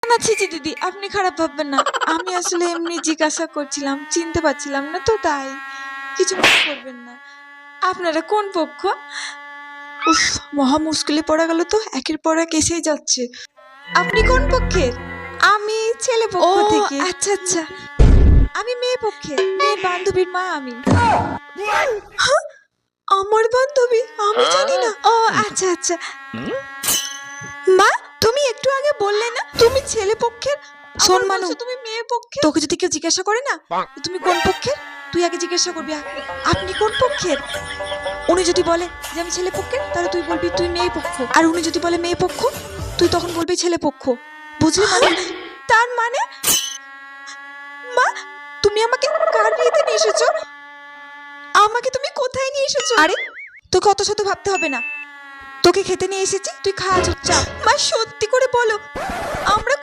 না ছি দিদি, আপনি খারাপ ভাববেন না। আমি আসলে এমনি জিজ্ঞাসা করছিলাম, চিনতে পারছিলাম না তো তাই। কিছু মনে করবেন না। আপনারা কোন পক্ষ? উফ, মহা মুশকিলে পড়া গেল তো, একের পর এক এসেই যাচ্ছে। আপনি কোন পক্ষের? আমি ছেলে পক্ষ থেকে। আচ্ছা আচ্ছা, আমি মেয়ে পক্ষের, মেয়ের বান্ধবীর মা আমি। হ্যাঁ? আমার বান্ধবী? আমি জানি না। ও আচ্ছা আচ্ছা। মা, তুমি একটু আগে বললে না তুমি ছেলে পক্ষের? শোন মানু, তুমি মেয়ে পক্ষের। তোকে যদি কেউ জিজ্ঞাসা করে না তুমি কোন পক্ষের, তুই আগে জিজ্ঞাসা করবি আপনি কোন পক্ষের। উনি যদি বলে যে আমি ছেলে পক্ষের, তাহলে তুই বলবি তুই মেয়ে পক্ষ। আর উনি যদি বলে মেয়ে পক্ষ, তুই তখন বলবি ছেলে পক্ষ। বুঝলি মানে? তার মানে মা, তুমি আমাকে কার বিয়েতে নিয়ে এসেছো? আমাকে তুমি কোথায় নিয়ে এসেছো? আরে তোকে অত শত ভাবতে হবে না, তোকে খেতে নিয়ে এসেছি, তুই খা চুপচাপ। মা সত্যি করে বলো, আমরা